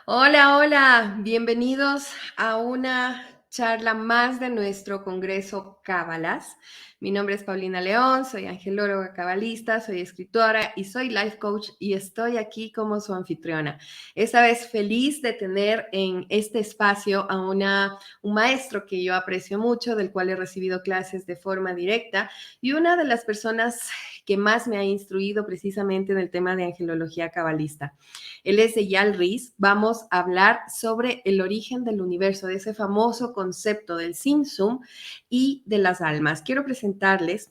Hola, hola, bienvenidos a una charla más de nuestro congreso Cábalas. Mi nombre es Paulina León, soy angelóloga cabalista, soy escritora y soy life coach y estoy aquí como su anfitriona. Esta vez feliz de tener en este espacio a un maestro que yo aprecio mucho, del cual he recibido clases de forma directa y una de las personas que más me ha instruido precisamente en el tema de angelología cabalista. Él es Eyal Riess. Vamos a hablar sobre el origen del universo, de ese famoso concepto del Tzimtzum y de las almas. Quiero presentarles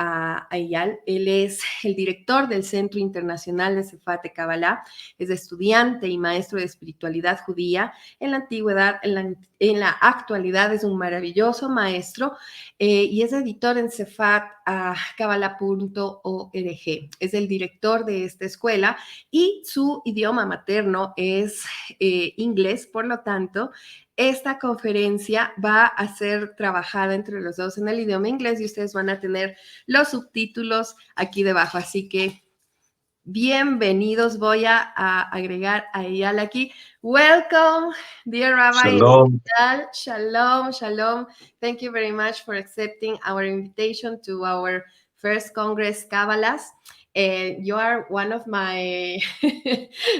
a Eyal. Él es el director del Centro Internacional de Sefat Kabbalah, es estudiante y maestro de espiritualidad judía. En la antigüedad, en la actualidad es un maravilloso maestro y es editor en sefatkabbalah.org. Es el director de esta escuela y su idioma materno es inglés, por lo tanto, esta conferencia va a ser trabajada entre los dos en el idioma inglés y ustedes van a tener los subtítulos aquí debajo. Así que bienvenidos. Voy a agregar a Eyal aquí. Welcome, dear Rabbi Shalom. Eyal. Shalom, shalom. Thank you very much for accepting our invitation to our first Congress Kabbalahs. You are one of my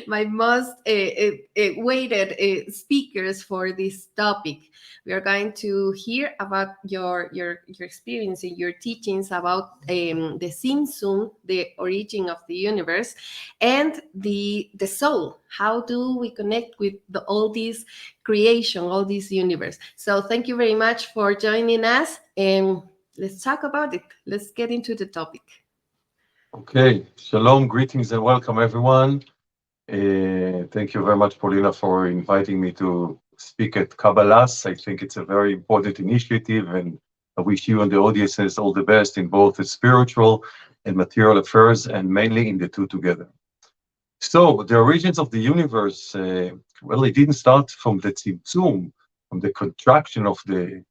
my most weighted speakers for this topic. We are going to hear about your experience and your teachings about the Tzimtzum, the origin of the universe, and the soul. How do we connect with all this creation, all this universe? So thank you very much for joining us, and let's talk about it. Let's get into the topic. Okay, shalom, greetings and welcome everyone. Thank you very much, Paulina, for inviting me to speak at Kabbalahs. I think it's a very important initiative, and I wish you and the audiences all the best in both the spiritual and material affairs, and mainly in the two together. So, the origins of the universe, well, it didn't start from the Tzimtzum, from the contraction of the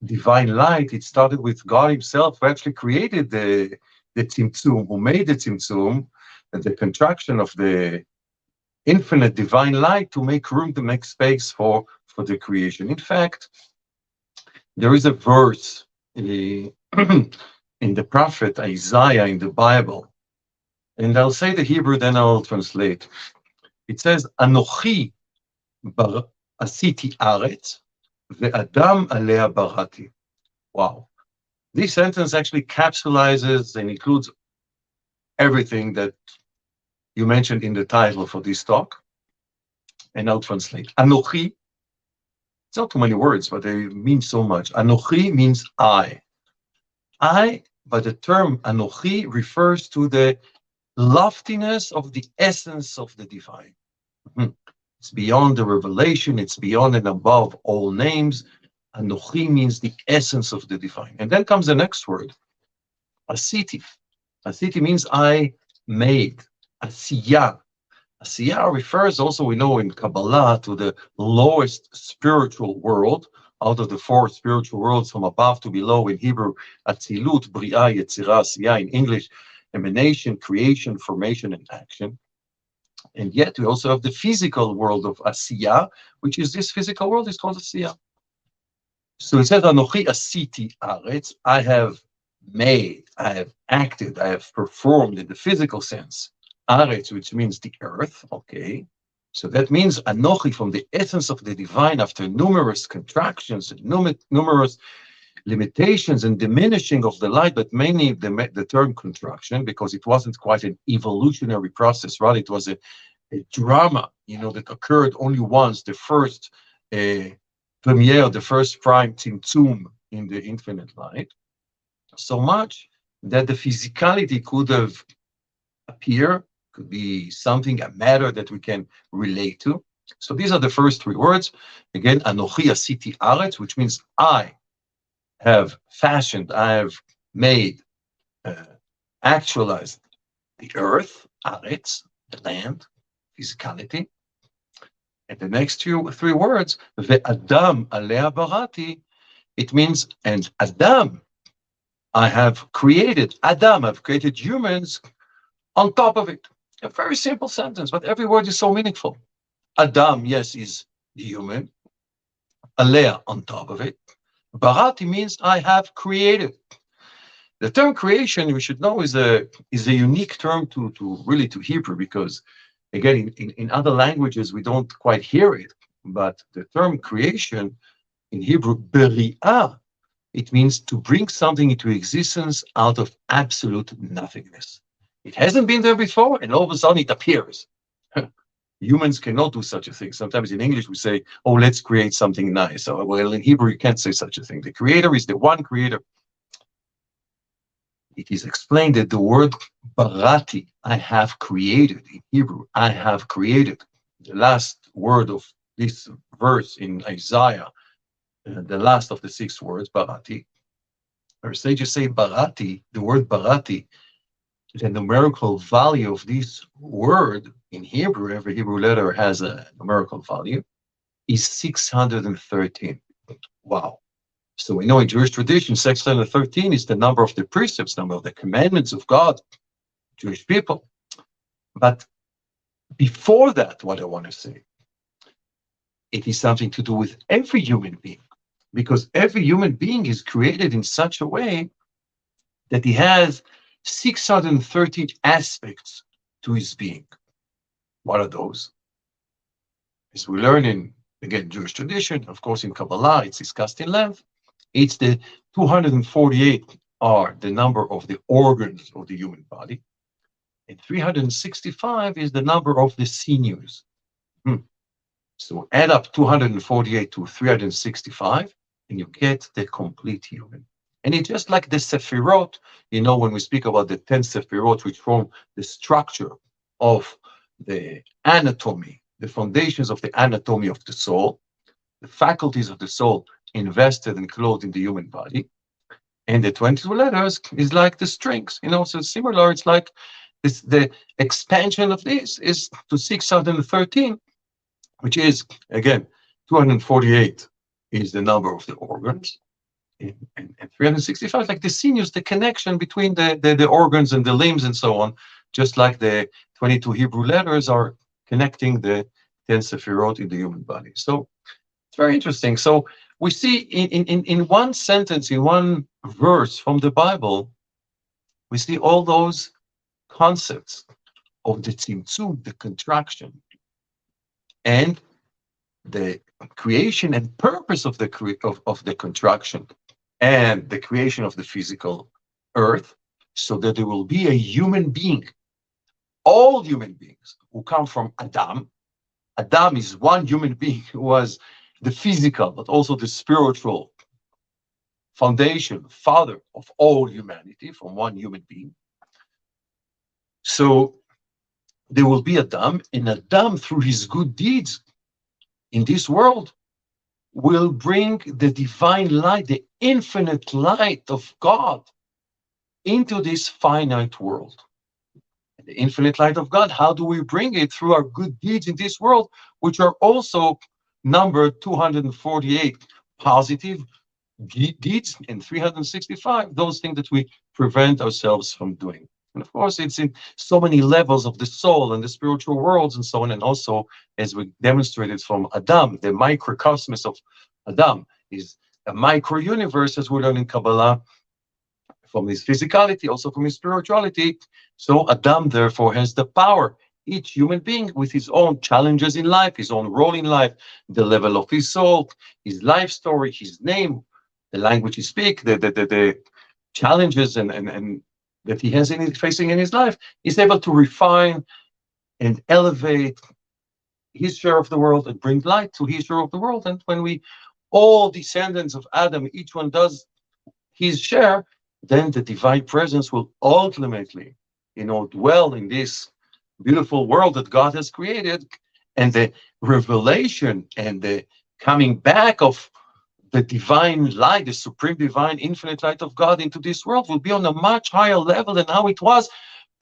divine light. It started with God Himself, who actually created the Tzimtzum, who made the Tzimtzum, and the contraction of the infinite divine light to make room, to make space for the creation. In fact, there is a verse in the prophet Isaiah in the Bible, and I'll say the Hebrew, then I'll translate. It says, Anochi bar asiti aretz, ve'adam alea barati. Wow. This sentence actually capsulizes and includes everything that you mentioned in the title for this talk. And I'll translate. Anochi, it's not too many words, but they mean so much. Anochi means I. But the term Anochi refers to the loftiness of the essence of the divine. It's beyond the revelation, it's beyond and above all names. Anochi means the essence of the divine. And then comes the next word, asiti. Asiti means I made. Asiyah. Asiyah refers also, we know in Kabbalah, to the lowest spiritual world. Out of the four spiritual worlds, from above to below, in Hebrew, Atzilut, Bri'ah, Yetzirah, Asiyah, in English, emanation, creation, formation, and action. And yet we also have the physical world of Asiyah, which is this physical world, is called Asiyah. So it says, Anochi asiti aretz, I have made, I have acted, I have performed in the physical sense. Aretz, which means the earth, okay. So that means Anochi, from the essence of the divine, after numerous contractions, numerous limitations and diminishing of the light, but mainly the term contraction, because it wasn't quite an evolutionary process, rather it was a drama, that occurred only once, the first premiere, the first prime Tzimtzum in the infinite light, so much that the physicality could have appeared, could be something, a matter that we can relate to. So these are the first three words. Again, Anochi asiti aretz, which means I have fashioned, I have made, actualized the earth, aretz, the land, physicality. And the next three words, ve'adam alea barati, it means, and Adam, I have created, Adam, I've created humans on top of it. A very simple sentence, but every word is so meaningful. Adam, yes, is the human. Alea on top of it. Barati means I have created. The term creation, we should know, is a unique term to really to Hebrew, because again, in other languages we don't quite hear it. But the term creation in Hebrew, beri'ah, it means to bring something into existence out of absolute nothingness. It hasn't been there before, and all of a sudden it appears. Humans cannot do such a thing. Sometimes in English we say, oh, let's create something nice. So, well, in Hebrew you can't say such a thing. The creator is the one creator. It is explained that the word barati, I have created, in Hebrew, I have created. The last word of this verse in Isaiah, the last of the 6 words, barati. Our sages say barati, the word barati, the numerical value of this word in Hebrew, every Hebrew letter has a numerical value, is 613. Wow. So we know in Jewish tradition, 613 is the number of the precepts, number of the commandments of God, Jewish people. But before that, what I want to say, it is something to do with every human being, because every human being is created in such a way that he has 613 aspects to his being. What are those? As we learn in, again, Jewish tradition, of course, in Kabbalah, it's discussed in length. It's the 248 are the number of the organs of the human body, and 365 is the number of the sinews. So add up 248 to 365, and you get the complete human. And it's just like the Sefirot, when we speak about the 10 Sefirot, which form the structure of the anatomy, the foundations of the anatomy of the soul, the faculties of the soul invested and clothed in the human body. And the 22 letters is like the strings, so similar. It's like this, the expansion of this is to 613, which is, again, 248 is the number of the organs, and 365, like the sinews, the connection between the organs and the limbs and so on, just like the 22 Hebrew letters are connecting the 10 Sefirot in the human body. So it's very interesting. So we see in one sentence, in one verse from the Bible, we see all those concepts of the tzimtzum, the contraction, and the creation and purpose of the contraction, and the creation of the physical earth, so that there will be a human being. All human beings who come from Adam. Adam is one human being who was the physical, but also the spiritual foundation, father of all humanity, from one human being. So there will be Adam, and Adam, through his good deeds in this world, will bring the divine light, the infinite light of God, into this finite world. And the infinite light of God, how do we bring it? Through our good deeds in this world, which are also numbered 248 positive deeds, and 365 those things that we prevent ourselves from doing. And of course, it's in so many levels of the soul and the spiritual worlds and so on. And also, as we demonstrated from Adam, the microcosmos of Adam is a micro universe, as we learn in Kabbalah, from his physicality, also from his spirituality. So Adam, therefore, has the power. Each human being with his own challenges in life, his own role in life, the level of his soul, his life story, his name, the language he speaks, the challenges and that he has facing in his life, is able to refine and elevate his share of the world and bring light to his share of the world. And when we, all descendants of Adam, each one does his share, then the divine presence will ultimately, dwell in this beautiful world that God has created, and the revelation and the coming back of the divine light, the supreme divine infinite light of God into this world will be on a much higher level than how it was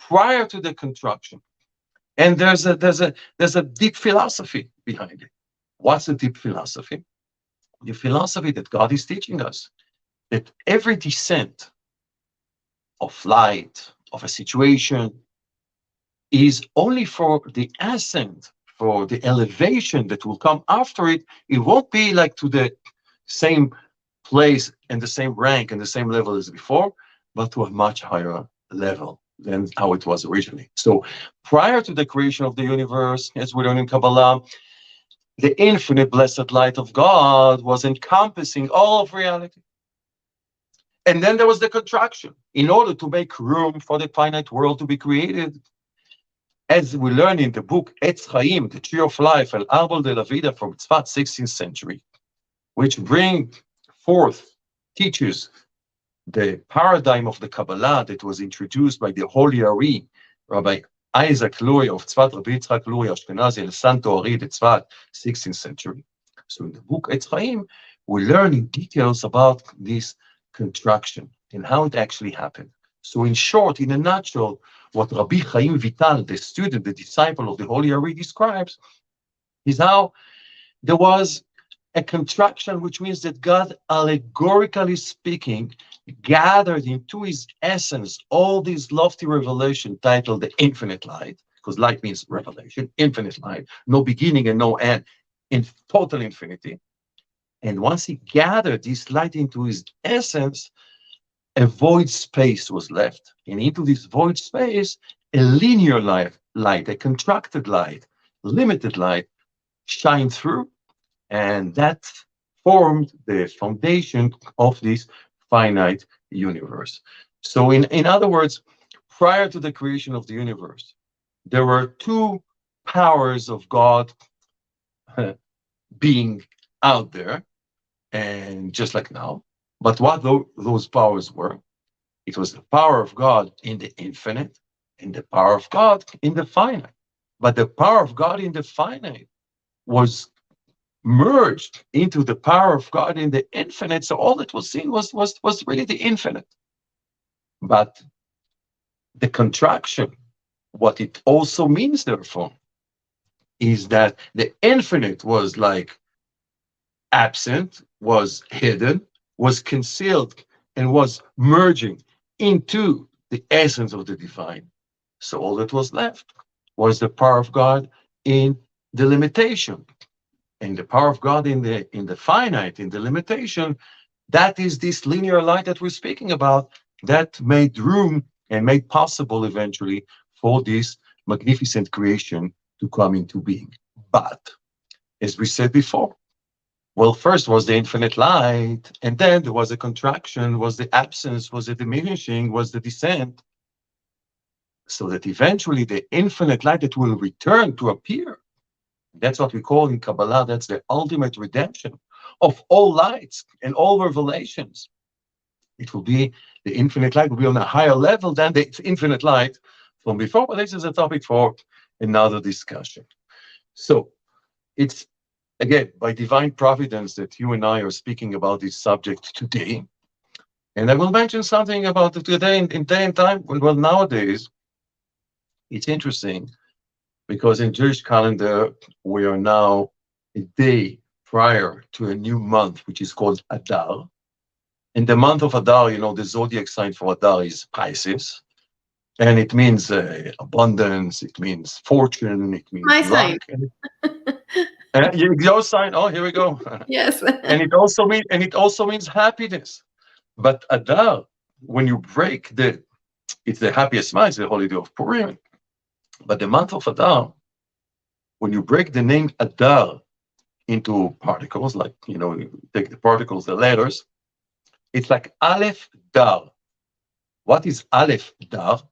prior to the construction. And there's a deep philosophy behind it. What's the deep philosophy? The philosophy that God is teaching us, that every descent of light, of a situation, is only for the ascent for the elevation that will come after it, it won't be like to the same place and the same rank and the same level as before, but to a much higher level than how it was originally. So prior to the creation of the universe, as we learn in Kabbalah, the infinite blessed light of God was encompassing all of reality. And then there was the contraction in order to make room for the finite world to be created. As we learn in the book Etz Chaim, the Tree of Life, El Arbol de la Vida from Tzfat, 16th century, which bring forth, teaches the paradigm of the Kabbalah that was introduced by the Holy Ari, Rabbi Isaac Luria of Tzfat, Rabbi Yitzchak Luria Ashkenazi, El Santo Ari de Tzfat, 16th century. So in the book Etz Chaim, we learn in details about this contraction and how it actually happened. So in short, in a nutshell, what Rabbi Chaim Vital, the student, the disciple of the Holy Ari, describes is how there was a contraction, which means that God, allegorically speaking, gathered into his essence all these lofty revelation titled the infinite light, because light means revelation, infinite light, no beginning and no end, in total infinity. And once he gathered this light into his essence, a void space was left. And into this void space, a linear light, a contracted light, limited light, shined through. And that formed the foundation of this finite universe. So in other words, prior to the creation of the universe, there were two powers of God being out there, and just like now. But what those powers were, it was the power of God in the infinite and the power of God in the finite. But the power of God in the finite was merged into the power of God in the infinite. So all that was seen was really the infinite. But the contraction, what it also means, therefore, is that the infinite was like absent, was hidden, was concealed, and was merging into the essence of the divine. So all that was left was the power of God in the limitation. And the power of God in the finite, in the limitation, that is this linear light that we're speaking about, that made room and made possible eventually for this magnificent creation to come into being. But, as we said before, well, first was the infinite light, and then there was a contraction, was the absence, was the diminishing, was the descent, so that eventually the infinite light that will return to appear. That's what we call in Kabbalah, that's the ultimate redemption of all lights and all revelations. It will be, the infinite light will be on a higher level than the infinite light from before, but this is a topic for another discussion. So it's, again, by divine providence that you and I are speaking about this subject today. And I will mention something about it today in day and time. Well, nowadays, it's interesting because in Jewish calendar, we are now a day prior to a new month, which is called Adar. In the month of Adar, you know, the zodiac sign for Adar is Pisces. And it means abundance, it means fortune, it means My luck. sign. Your sign, oh, here we go. Yes. And it also means happiness. But Adar, when you break it's the happiest month, it's the holiday of Purim. But the month of Adar, when you break the name Adar into particles, like, you know, you take the particles, the letters, it's like Aleph Dar. What is Aleph Dar?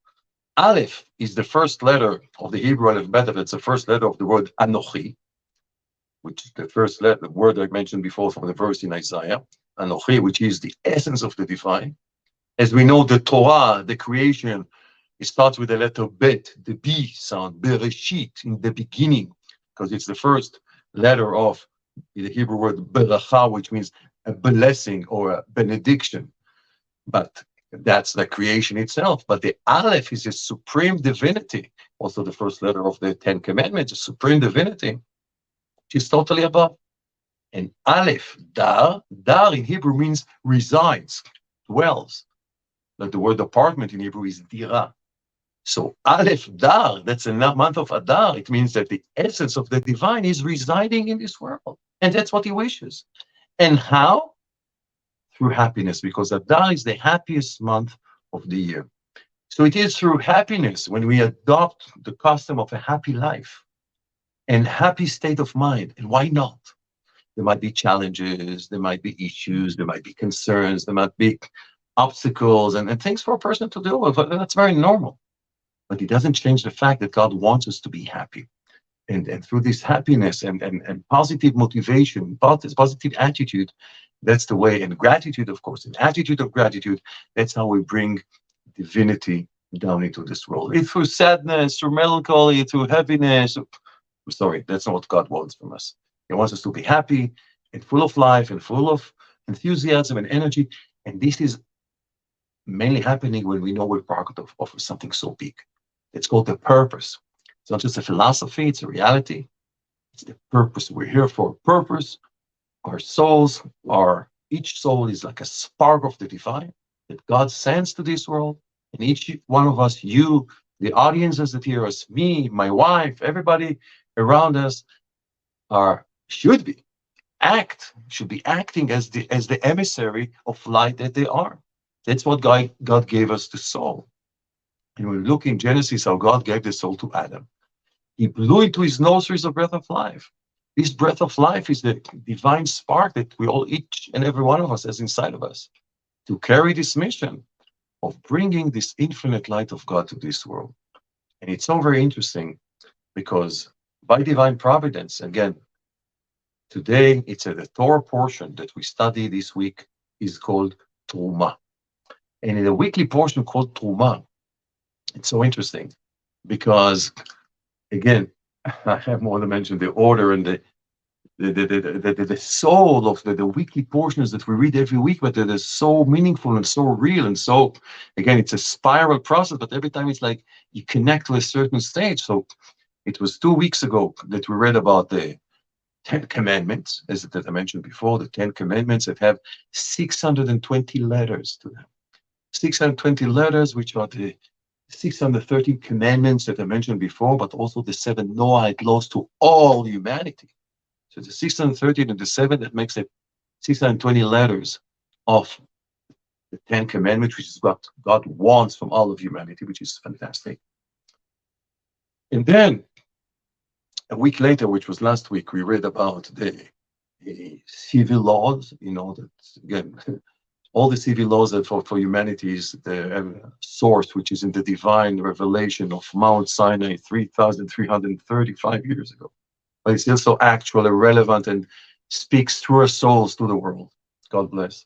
Aleph is the first letter of the Hebrew alphabet. It's the first letter of the word Anochi, which is the first letter, the word I mentioned before from the verse in Isaiah. Anochi, which is the essence of the divine. As we know, the Torah, the creation, it starts with the letter Bet, the B sound, Bereshit, in the beginning, because it's the first letter of the Hebrew word Beracha, which means a blessing or a benediction. But that's the creation itself. But the Aleph is a supreme divinity, also the first letter of the Ten Commandments, a supreme divinity, which is totally above. And Aleph, Dar in Hebrew means resides, dwells. Like the word apartment in Hebrew is dira. So Aleph Dar, that's the month of Adar. It means that the essence of the divine is residing in this world. And that's what he wishes. And how? Through happiness, because Adar is the happiest month of the year. So it is through happiness when we adopt the custom of a happy life and happy state of mind. And why not? There might be challenges, there might be issues, there might be concerns, there might be obstacles and things for a person to deal with. That's very normal. But it doesn't change the fact that God wants us to be happy. And through this happiness and positive motivation, positive attitude, that's the way. And gratitude, of course, an attitude of gratitude, that's how we bring divinity down into this world. It's through sadness, through melancholy, through heaviness. Sorry, that's not what God wants from us. He wants us to be happy and full of life and full of enthusiasm and energy. And this is mainly happening when we know we're part of something so big. It's called the purpose. It's not just a philosophy, it's a reality. It's the purpose. We're here for a purpose. Our souls are, each soul is like a spark of the divine that God sends to this world. And each one of us, you, the audiences that hear us, me, my wife, everybody around us should be acting as the emissary of light that they are. That's what God gave us the soul. And when we look in Genesis, how God gave the soul to Adam, he blew into his nostrils a breath of life. This breath of life is the divine spark that we all, each and every one of us, has inside of us to carry this mission of bringing this infinite light of God to this world. And it's so very interesting because by divine providence, again, today it's the Torah portion that we study this week is called Truma. And in the weekly portion called Truma, it's so interesting because, again, I have more to mention the order and the soul of the weekly portions that we read every week, but they're so meaningful and so real. And so, again, it's a spiral process, but every time it's like you connect to a certain stage. So it was 2 weeks ago that we read about the 10 Commandments, as that I mentioned before, the 10 Commandments that have 620 letters to them. 620 letters, which are the 613 commandments that I mentioned before, but also the 7 Noahide laws to all humanity. So the 613 and the 7, that makes it 620 letters of the 10 commandments, which is what God wants from all of humanity, which is fantastic. And then a week later, which was last week, we read about the civil laws, that again, all the civil laws that for humanity is the source, which is in the divine revelation of Mount Sinai 3,335 years ago. But it's still so actual and relevant and speaks through our souls to the world. God bless.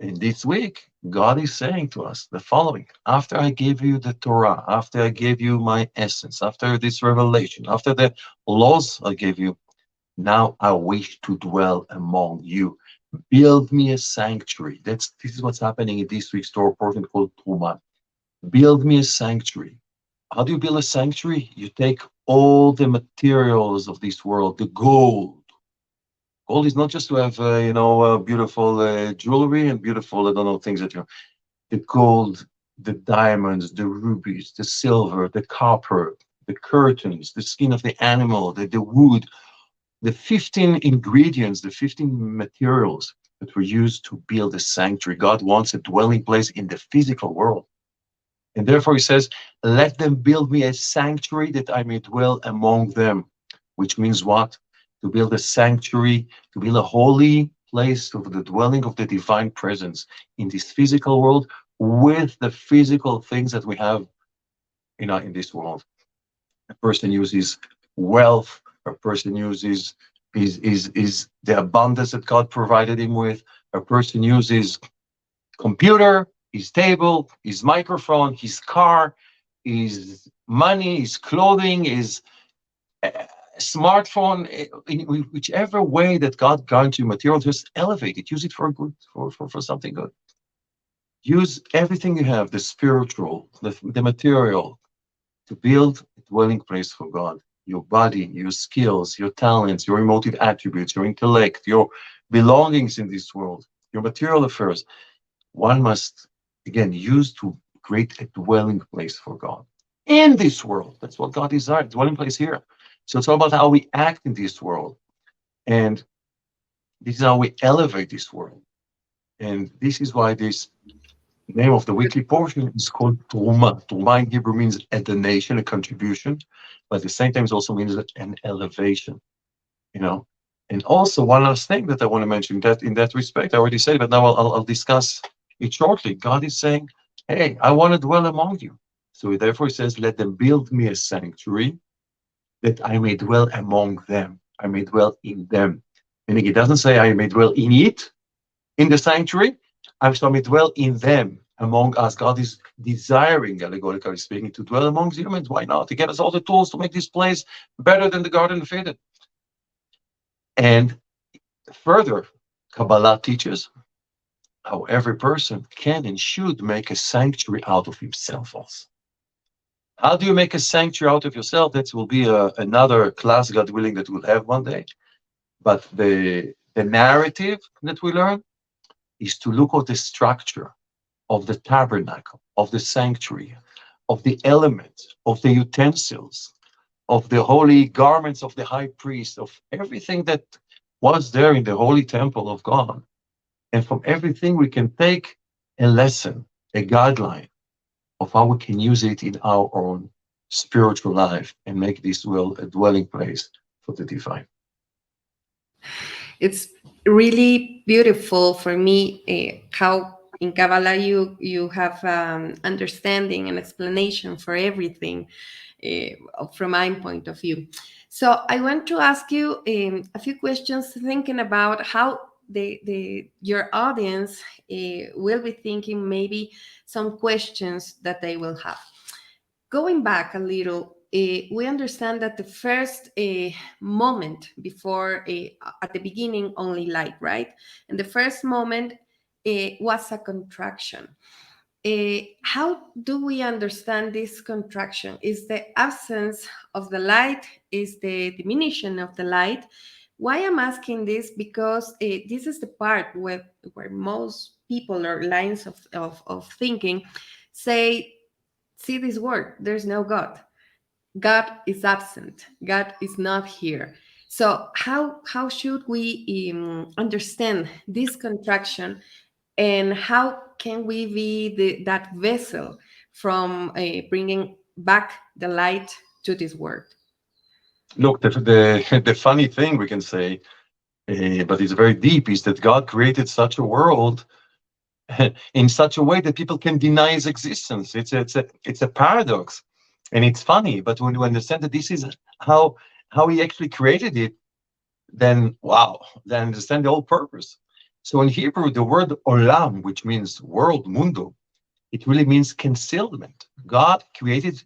And this week, God is saying to us the following: after I gave you the Torah, after I gave you my essence, after this revelation, after the laws I gave you, now I wish to dwell among you. Build me a sanctuary. This is what's happening in this week's Torah portion called Truma. Build me a sanctuary. How do you build a sanctuary? You take all the materials of this world, the gold. Gold is not just to have, beautiful jewelry and beautiful, things that the gold, the diamonds, the rubies, the silver, the copper, the curtains, the skin of the animal, the wood, the 15 ingredients, the 15 materials that were used to build a sanctuary. God wants a dwelling place in the physical world. And therefore he says, let them build me a sanctuary that I may dwell among them. Which means what? To build a sanctuary, to build a holy place of the dwelling of the divine presence in this physical world with the physical things that we have in this world. A person uses wealth, a person uses is the abundance that God provided him with. A person uses computer, his table, his microphone, his car, his money, his clothing, his smartphone, in whichever way that God grants you material, just elevate it, use it for good, for something good. Use everything you have, the spiritual, the material, to build a dwelling place for God. Your body, your skills, your talents, your emotive attributes, your intellect, your belongings in this world, your material affairs, one must, again, use to create a dwelling place for God. in this world. That's what God desired, dwelling place here. So it's all about how we act in this world. And this is how we elevate this world. And this is why this name of the weekly portion is called Truma. Truma in Hebrew means a donation, a contribution, but at the same time it also means an elevation, you know. And also one last thing that I want to mention that in that respect, I already said, but now I'll discuss it shortly. God is saying, hey, I want to dwell among you. So therefore he says, let them build me a sanctuary that I may dwell among them. I may dwell in them. Meaning he doesn't say I may dwell in it, in the sanctuary. I may dwell in them, among us. God is desiring, allegorically speaking, to dwell among humans. Why not? To give us all the tools to make this place better than the Garden of Eden. And further, Kabbalah teaches how every person can and should make a sanctuary out of himself also. How do you make a sanctuary out of yourself? That will be another class, God willing, that we'll have one day. But the narrative that we learn is to look at the structure of the tabernacle, of the sanctuary, of the elements, of the utensils, of the holy garments of the high priest, of everything that was there in the holy temple of God. And from everything we can take a lesson, a guideline of how we can use it in our own spiritual life and make this world a dwelling place for the divine. It's really beautiful for me how in Kabbalah you have understanding and explanation for everything from my point of view. So I want to ask you a few questions, thinking about how the your audience will be thinking maybe some questions that they will have. Going back a little, we understand that the first moment before, at the beginning, only light, right? And the first moment was a contraction. How do we understand this contraction? Is the absence of the light? Is the diminution of the light? Why I'm asking this? Because this is the part where most people or lines of thinking say, see this word, there's no God. God is absent. God is not here. So how should we understand this contraction, and how can we be that vessel from bringing back the light to this world? Look, the funny thing we can say, but it's very deep, is that God created such a world in such a way that people can deny his existence. It's a paradox, and it's funny. But when you understand that this is how he actually created it, then wow, then understand the whole purpose. So in Hebrew, the word olam, which means world, mundo, it really means concealment. God created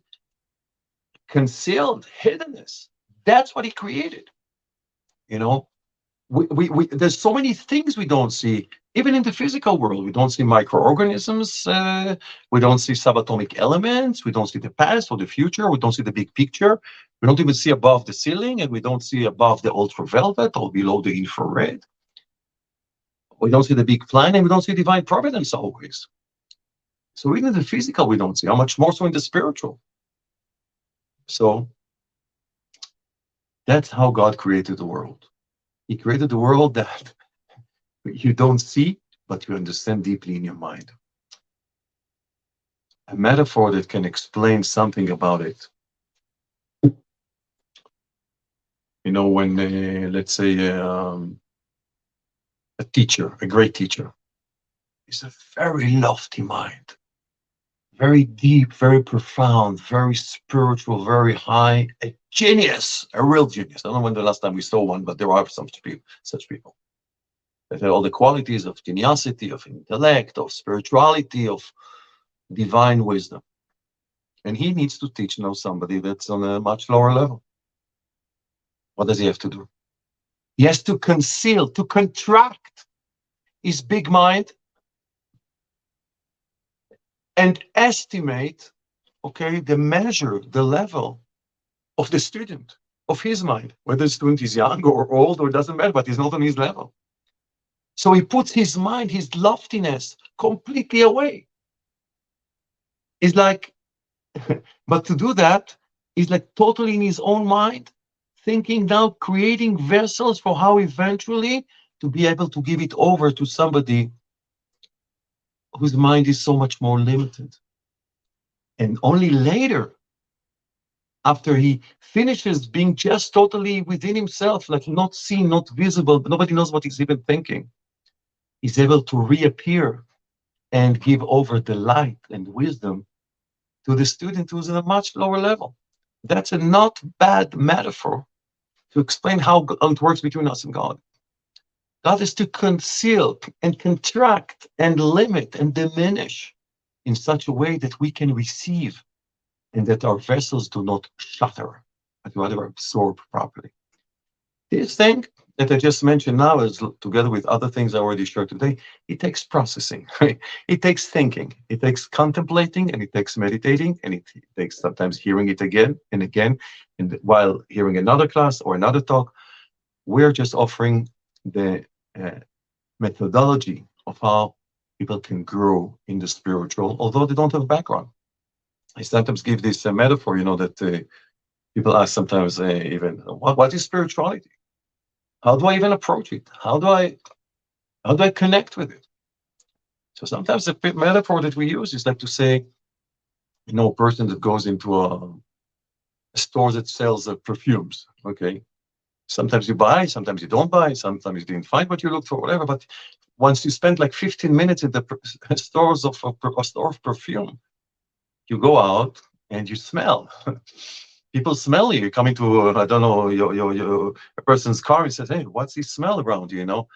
concealed, hiddenness. That's what he created. You know, there's so many things we don't see. Even in the physical world, we don't see microorganisms. We don't see subatomic elements. We don't see the past or the future. We don't see the big picture. We don't even see above the ceiling, and we don't see above the ultraviolet or below the infrared. We don't see the big plan, and we don't see divine providence always. So even in the physical, we don't see. How much more so in the spiritual? So that's how God created the world. He created the world that you don't see, but you understand deeply in your mind. A metaphor that can explain something about it. You know, when, let's say, a teacher, a great teacher, is a very lofty mind, very deep, very profound, very spiritual, very high, a genius, a real genius. I don't know when the last time we saw one, but there are some such people that have all the qualities of geniosity, of intellect, of spirituality, of divine wisdom. And he needs to teach now somebody that's on a much lower level. What does he have to do? He has to conceal, to contract his big mind and estimate, okay, the measure, the level of the student, of his mind. Whether the student is young or old or doesn't matter, but he's not on his level. So he puts his mind, his loftiness completely away. It's like But to do that, he's like totally in his own mind, thinking now, creating vessels for how eventually to be able to give it over to somebody whose mind is so much more limited. And only later, after he finishes being just totally within himself, like not seen, not visible, but nobody knows what he's even thinking, he's able to reappear and give over the light and wisdom to the student who's in a much lower level. That's a not bad metaphor to explain how it works between us and God. God is to conceal and contract and limit and diminish in such a way that we can receive and that our vessels do not shatter, but rather absorb properly. This thing that I just mentioned now is together with other things I already shared today, it takes processing, right? It takes thinking, it takes contemplating, and it takes meditating, and it takes sometimes hearing it again and again. And while hearing another class or another talk, we're just offering the uh, methodology of how people can grow in the spiritual, although they don't have a background. I sometimes give this metaphor, that people ask sometimes even, what is spirituality? How do I even approach it? How do I connect with it? So sometimes the metaphor that we use is like to say, a person that goes into a store that sells perfumes. Okay, sometimes you buy, sometimes you don't buy, sometimes you didn't find what you looked for, whatever. But once you spend like 15 minutes in the stores of a store of perfume, you go out and you smell. People smell you. You come into, I don't know, a person's car and says, "Hey, what's this smell around you?"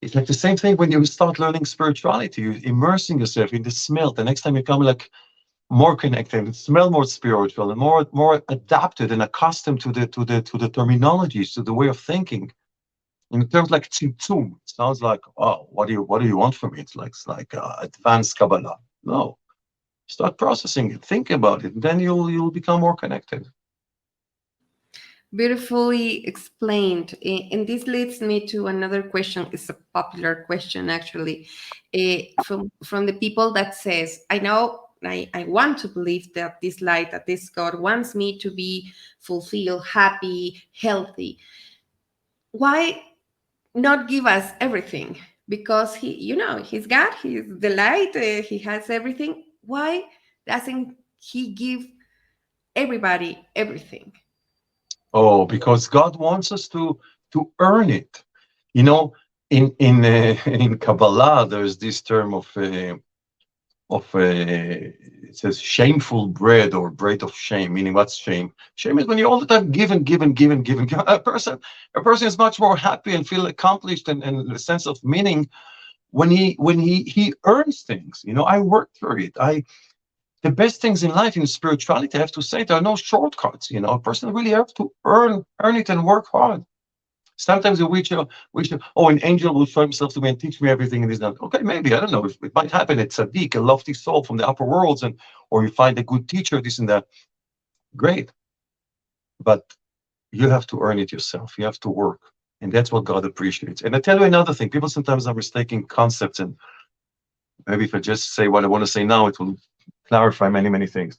It's like the same thing when you start learning spirituality. You're immersing yourself in the smell. The next time you come, like more connected, smell more spiritual, and more adapted and accustomed to the terminologies, to the way of thinking. In terms like tzimtzum, it sounds like, oh, what do you want from me? It's like advanced Kabbalah. No, start processing it, think about it, and then you'll become more connected. Beautifully explained. And this leads me to another question. It's a popular question, actually, from the people that says, I know I want to believe that this light, that this God wants me to be fulfilled, happy, healthy. Why not give us everything? Because he's God, he's the light, he has everything. Why doesn't he give everybody everything? Oh, because God wants us to earn it. You know, in in Kabbalah, there's this term of it says shameful bread or bread of shame. Meaning, what's shame? Shame is when you're all the time giving, giving, giving, giving. A person is much more happy and feel accomplished and a sense of meaning when he earns things. I worked for it. The best things in life, in spirituality, I have to say, there are no shortcuts. A person really has to earn it and work hard. Sometimes you an angel will show himself to me and teach me everything, and he's not okay. Maybe, I don't know, if it might happen. It's a tzaddik, a lofty soul from the upper worlds, or you find a good teacher, this and that. Great, but you have to earn it yourself. You have to work, and that's what God appreciates. And I tell you another thing: people sometimes are mistaking concepts, and maybe if I just say what I want to say now, it will clarify many, many things.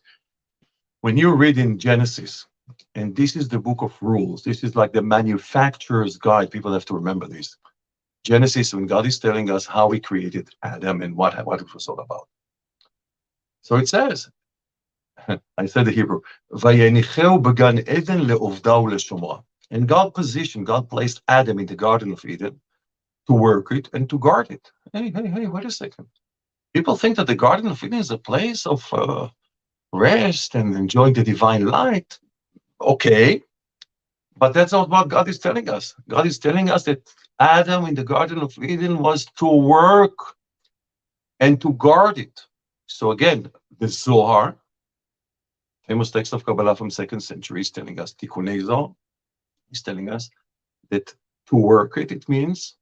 When you read in Genesis, and this is the book of rules, this is like the manufacturer's guide. People have to remember this. Genesis, when God is telling us how he created Adam and what it was all about. So it says, I said the Hebrew, "Vayenicheu began Eden le'ovda u'leshomra." And God placed Adam in the Garden of Eden to work it and to guard it. Hey, wait a second. People think that the Garden of Eden is a place of rest and enjoying the divine light. Okay, but that's not what God is telling us. God is telling us that Adam in the Garden of Eden was to work and to guard it. So again, the Zohar, famous text of Kabbalah from 2nd century, is telling us, Tikkunei Zohar, is telling us that to work it, it means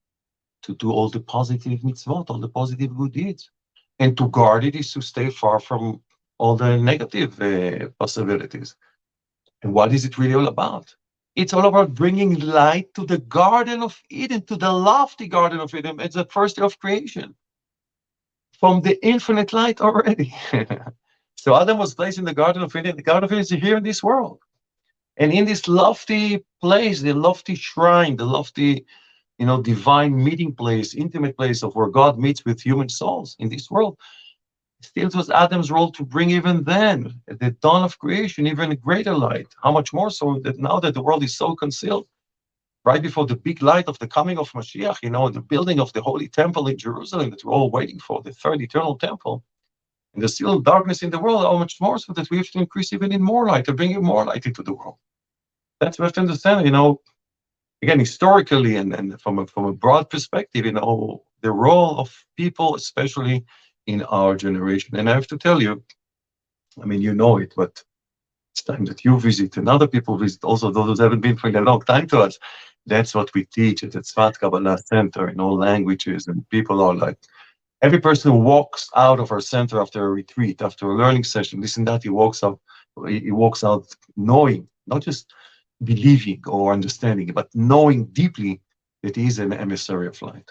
to do all the positive mitzvot, all the positive good deeds. And to guard it is to stay far from all the negative possibilities. And what is it really all about? It's all about bringing light to the Garden of Eden, to the lofty Garden of Eden. It's the first day of creation. From the infinite light already. So Adam was placed in the Garden of Eden. The Garden of Eden is here in this world. And in this lofty place, the lofty shrine, the lofty, divine meeting place, intimate place of where God meets with human souls in this world, still it was Adam's role to bring even then, at the dawn of creation, even a greater light. How much more so that now that the world is so concealed, right before the big light of the coming of Mashiach, the building of the Holy Temple in Jerusalem that we're all waiting for, the third eternal temple, and there's still darkness in the world, how much more so that we have to increase even in more light, to bring in more light into the world. That's what we have to understand, again, historically and from a broad perspective, the role of people, especially in our generation. And I have to tell you, you know it, but it's time that you visit and other people visit, also those who haven't been for a long time to us. That's what we teach at the Tzfat Kabbalah Center in all languages, and people are like, every person who walks out of our center after a retreat, after a learning session, this and that, he walks out knowing, not just believing or understanding, but knowing deeply that he is an emissary of light.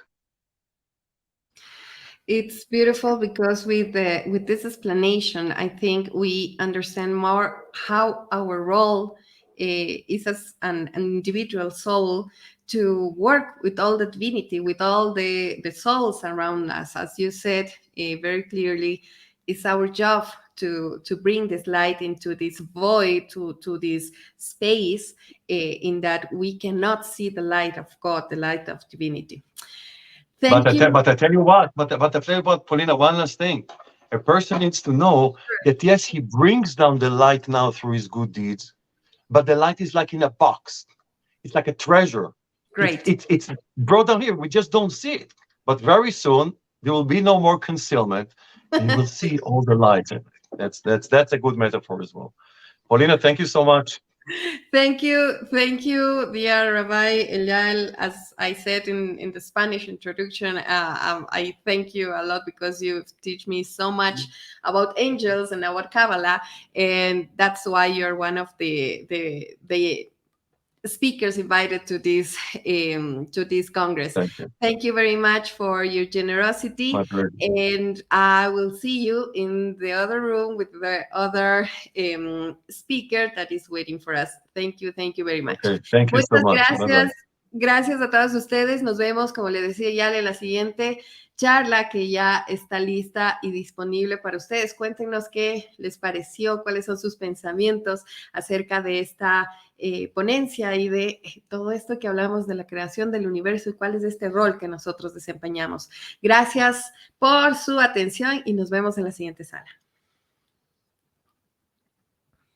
It's beautiful because with this explanation, I think we understand more how our role is as an individual soul to work with all the divinity, with all the souls around us. As you said very clearly, it's our job to bring this light into this void, to this space in that we cannot see the light of God, the light of divinity. But I tell you what, Paulina, one last thing. A person needs to know that, yes, he brings down the light now through his good deeds, but the light is like in a box. It's like a treasure. Great. It's brought down here. We just don't see it. But very soon, there will be no more concealment, and you will see all the lights. That's a good metaphor as well. Paulina, thank you so much. Thank you, dear Rabbi Eyal. As I said in the Spanish introduction, I thank you a lot because you teach me so much about angels and about Kabbalah, and that's why you're one of the speakers invited to this congress. Thank you very much for your generosity, and I will see you in the other room with the other speaker that is waiting for us. Thank you very much. Okay. Thank you so much. Gracias. Gracias a todos ustedes. Nos vemos, como le decía Eyal, en la siguiente charla que ya está lista y disponible para ustedes. Cuéntenos qué les pareció, cuáles son sus pensamientos acerca de esta ponencia y de todo esto que hablamos de la creación del universo y cuál es este rol que nosotros desempeñamos. Gracias por su atención y nos vemos en la siguiente sala.